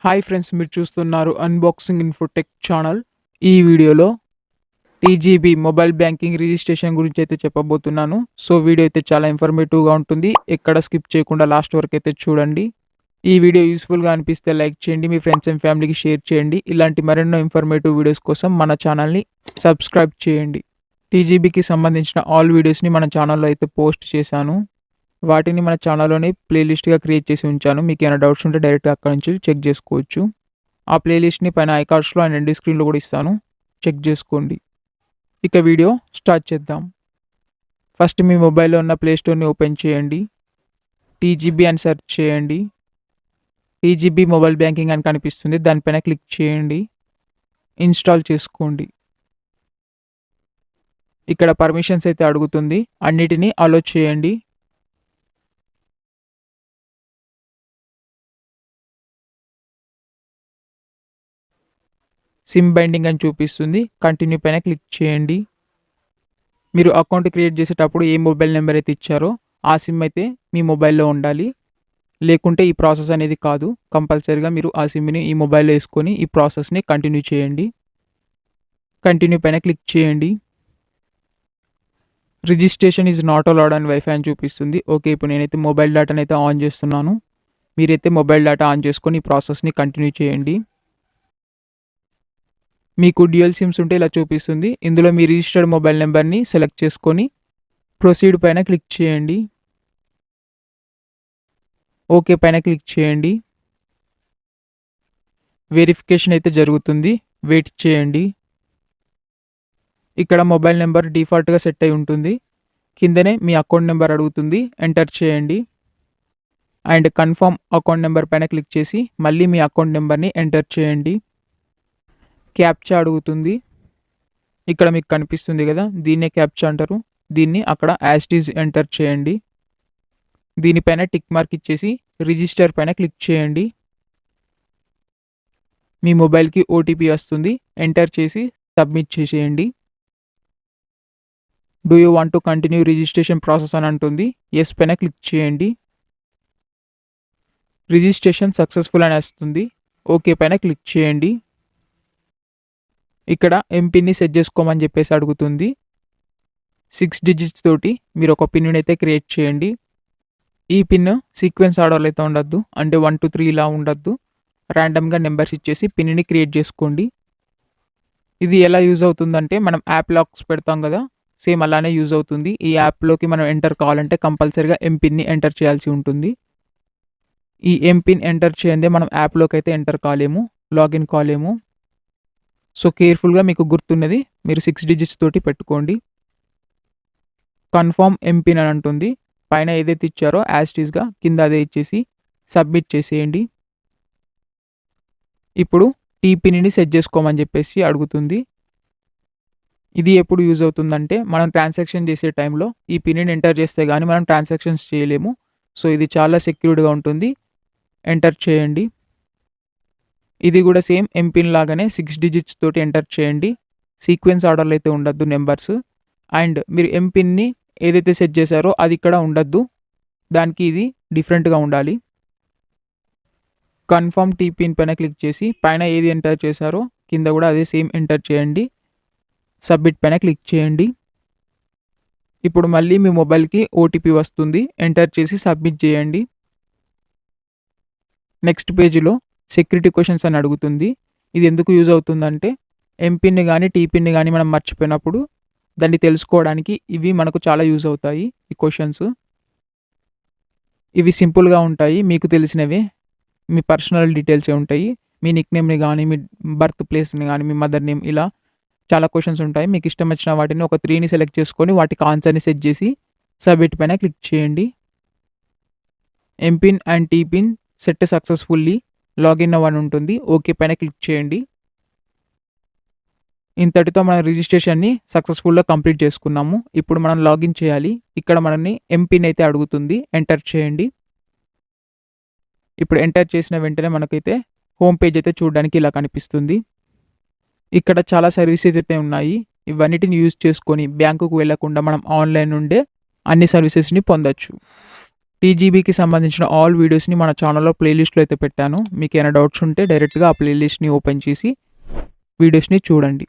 Hi friends, మీరు చూస్తున్నారు unboxing Infotech channel. ఈ వీడియోలో టీజీబీ మొబైల్ బ్యాంకింగ్ రిజిస్ట్రేషన్ గురించి అయితే చెప్పబోతున్నాను. సో వీడియో అయితే చాలా ఇన్ఫర్మేటివ్గా ఉంటుంది. ఎక్కడ స్కిప్ చేయకుండా లాస్ట్ వరకు అయితే చూడండి. ఈ వీడియో యూస్ఫుల్గా అనిపిస్తే లైక్ చేయండి, మీ ఫ్రెండ్స్ అండ్ ఫ్యామిలీకి షేర్ చేయండి. ఇలాంటి మరెన్నో ఇన్ఫర్మేటివ్ వీడియోస్ కోసం మన ఛానల్ని సబ్స్క్రైబ్ చేయండి. టీజీబీకి సంబంధించిన ఆల్ వీడియోస్ని మన ఛానల్లో అయితే పోస్ట్ చేశాను. వాటిని మన ఛానల్లోనే ప్లేలిస్ట్గా క్రియేట్ చేసి ఉంచాను. మీకు ఏమైనా డౌట్స్ ఉంటే డైరెక్ట్గా అక్కడ నుంచి చెక్ చేసుకోవచ్చు. ఆ ప్లేలిస్ట్ని పైన ఐకార్డ్స్లో అండ్ ఎండ్ స్క్రీన్లో కూడా ఇస్తాను, చెక్ చేసుకోండి. ఇక వీడియో స్టార్ట్ చేద్దాం. ఫస్ట్ మీ మొబైల్లో ఉన్న ప్లేస్టోర్ని ఓపెన్ చేయండి. టీజీబీ అని సెర్చ్ చేయండి. టీజీబీ మొబైల్ బ్యాంకింగ్ అని కనిపిస్తుంది, దానిపైన క్లిక్ చేయండి. ఇన్స్టాల్ చేసుకోండి. ఇక్కడ పర్మిషన్స్ అయితే అడుగుతుంది, అన్నిటినీ అలో చేయండి. సిమ్ బైండింగ్ అని చూపిస్తుంది, కంటిన్యూ పైన క్లిక్ చేయండి. మీరు అకౌంట్ క్రియేట్ చేసేటప్పుడు ఏ మొబైల్ నెంబర్ అయితే ఇచ్చారో ఆ సిమ్ అయితే మీ మొబైల్లో ఉండాలి, లేకుంటే ఈ ప్రాసెస్ అనేది కాదు. కంపల్సరీగా మీరు ఆ సిమ్ని ఈ మొబైల్లో వేసుకొని ఈ ప్రాసెస్ని కంటిన్యూ చేయండి. కంటిన్యూ పైన క్లిక్ చేయండి. రిజిస్ట్రేషన్ ఈజ్ నాట్ అలౌడ్ అని వైఫై అని చూపిస్తుంది. ఓకే, ఇప్పుడు నేనైతే మొబైల్ డేటాని అయితే ఆన్ చేస్తున్నాను. మీరైతే మొబైల్ డేటా ఆన్ చేసుకొని ఈ ప్రాసెస్ని కంటిన్యూ చేయండి. మీకు డ్యూయల్ సిమ్స్ ఉంటే ఇలా చూపిస్తుంది. ఇందులో మీ రిజిస్టర్డ్ మొబైల్ నెంబర్ని సెలెక్ట్ చేసుకొని ప్రొసీడ్ పైన క్లిక్ చేయండి. ఓకే పైన క్లిక్ చేయండి. వెరిఫికేషన్ అయితే జరుగుతుంది, వెయిట్ చేయండి. ఇక్కడ మొబైల్ నెంబర్ డిఫాల్ట్గా సెట్ అయి ఉంటుంది. కిందనే మీ అకౌంట్ నెంబర్ అడుగుతుంది, ఎంటర్ చేయండి. అండ్ కన్ఫర్మ్ అకౌంట్ నెంబర్ పైన క్లిక్ చేసి మళ్ళీ మీ అకౌంట్ నెంబర్ని ఎంటర్ చేయండి. క్యాప్చా అడుగుతుంది, ఇక్కడ మీకు కనిపిస్తుంది కదా, దీన్నే క్యాప్చా అంటారు. దీన్ని అక్కడ యాజ్ ఇట్ ఈజ్ ఎంటర్ చేయండి. దీనిపైన టిక్ మార్క్ ఇచ్చేసి రిజిస్టర్ పైన క్లిక్ చేయండి. మీ మొబైల్కి ఓటీపీ వస్తుంది, ఎంటర్ చేసి సబ్మిట్ చేసేయండి. Do you want to continue registration process అని అంటుంది, ఎస్ పైన క్లిక్ చేయండి. రిజిస్ట్రేషన్ సక్సెస్ఫుల్ అని వస్తుంది, ఓకే పైన క్లిక్ చేయండి. ఇక్కడ ఎంపిన్ని సెట్ చేసుకోమని చెప్పేసి అడుగుతుంది. 6 డిజిట్స్ తోటి మీరు ఒక పిన్ అయితే క్రియేట్ చేయండి. ఈ పిన్ సీక్వెన్స్ ఆర్డర్లో అయితే ఉండద్దు, అంటే 1 to 3 ఇలా ఉండద్దు. ర్యాండమ్గా నెంబర్స్ ఇచ్చేసి పిన్ని క్రియేట్ చేసుకోండి. ఇది ఎలా యూజ్ అవుతుందంటే, మనం యాప్ లాక్స్ పెడతాం కదా, సేమ్ అలానే యూజ్ అవుతుంది. ఈ యాప్లోకి మనం ఎంటర్ కావాలంటే కంపల్సరీగా ఎంపిన్ని ఎంటర్ చేయాల్సి ఉంటుంది. ఈ ఎంపిన్ ఎంటర్ చేయందే మనం యాప్లోకి అయితే ఎంటర్ కాలేము, లాగిన్ కాలేము. సో కేర్ఫుల్గా మీకు గుర్తున్నది మీరు 6 డిజిట్స్ తోటి పెట్టుకోండి. కన్ఫర్మ్ ఎంపిన్ అని అంటుంది, పైన ఏదైతే ఇచ్చారో యాజ్ ఇట్ ఈజ్గా కింద అదే ఇచ్చేసి సబ్మిట్ చేసేయండి. ఇప్పుడు టీపిన్ని సెట్ చేసుకోమని చెప్పేసి అడుగుతుంది. ఇది ఎప్పుడు యూజ్ అవుతుందంటే, మనం ట్రాన్సాక్షన్ చేసే టైంలో ఈ పిన్ని ఎంటర్ చేస్తే కానీ మనం ట్రాన్సాక్షన్స్ చేయలేము. సో ఇది చాలా సెక్యూర్డ్గా ఉంటుంది, ఎంటర్ చేయండి. ఇది కూడా సేమ్ ఎంపిన్ లాగానే 6 డిజిట్స్ తోటి ఎంటర్ చేయండి. సీక్వెన్స్ ఆర్డర్లో అయితే ఉండద్దు నెంబర్స్. అండ్ మీరు ఎంపిన్ని ఏదైతే సెట్ చేశారో అది ఇక్కడ ఉండద్దు, దానికి ఇది డిఫరెంట్గా ఉండాలి. కన్ఫర్మ్ టీపిన్ పైన క్లిక్ చేసి పైన ఏది ఎంటర్ చేశారో కింద కూడా అదే సేమ్ ఎంటర్ చేయండి. సబ్మిట్ పైన క్లిక్ చేయండి. ఇప్పుడు మళ్ళీ మీ మొబైల్కి ఓటీపీ వస్తుంది, ఎంటర్ చేసి సబ్మిట్ చేయండి. నెక్స్ట్ పేజీలో సెక్యూరిటీ క్వశ్చన్స్ అని అడుగుతుంది. ఇది ఎందుకు యూజ్ అవుతుందంటే, ఎంపిన్ని కానీ టీపిన్ని కానీ మనం మర్చిపోయినప్పుడు దాన్ని తెలుసుకోవడానికి ఇవి మనకు చాలా యూజ్ అవుతాయి. ఈ క్వశ్చన్స్ ఇవి సింపుల్గా ఉంటాయి, మీకు తెలిసినవే, మీ పర్సనల్ డీటెయిల్సే ఉంటాయి. మీ నిక్ నేమ్ని కానీ, మీ బర్త్ ప్లేస్ని కానీ, మీ మదర్ నేమ్, ఇలా చాలా క్వశ్చన్స్ ఉంటాయి. మీకు ఇష్టం వచ్చిన వాటిని ఒక 3ని సెలెక్ట్ చేసుకొని వాటికి ఆన్సర్ని సెట్ చేసి సబ్మిట్ పైన క్లిక్ చేయండి. MPIN and TPIN set successfully, login అవ్వని ఉంటుంది, ఓకే పైన క్లిక్ చేయండి. ఇంతటితో మన రిజిస్ట్రేషన్ని సక్సెస్ఫుల్గా కంప్లీట్ చేసుకున్నాము. ఇప్పుడు మనం లాగిన్ చేయాలి. ఇక్కడ మనల్ని ఎంపిన్ అయితే అడుగుతుంది, ఎంటర్ చేయండి. ఇప్పుడు ఎంటర్ చేసిన వెంటనే మనకైతే హోమ్ పేజ్ అయితే చూడడానికి ఇలా కనిపిస్తుంది. ఇక్కడ చాలా సర్వీసెస్ అయితే ఉన్నాయి. ఇవన్నిటిని యూజ్ చేసుకొని బ్యాంకుకు వెళ్లకుండా మనం ఆన్లైన్ నుండే అన్ని సర్వీసెస్ని పొందొచ్చు. టీజీబీకి సంబంధించిన ఆల్ వీడియోస్ని మన ఛానల్లో ప్లేలిస్ట్లో అయితే పెట్టాను. మీకు ఏమైనా డౌట్స్ ఉంటే డైరెక్ట్గా ఆ ప్లేలిస్ట్ని ఓపెన్ చేసి వీడియోస్ని చూడండి.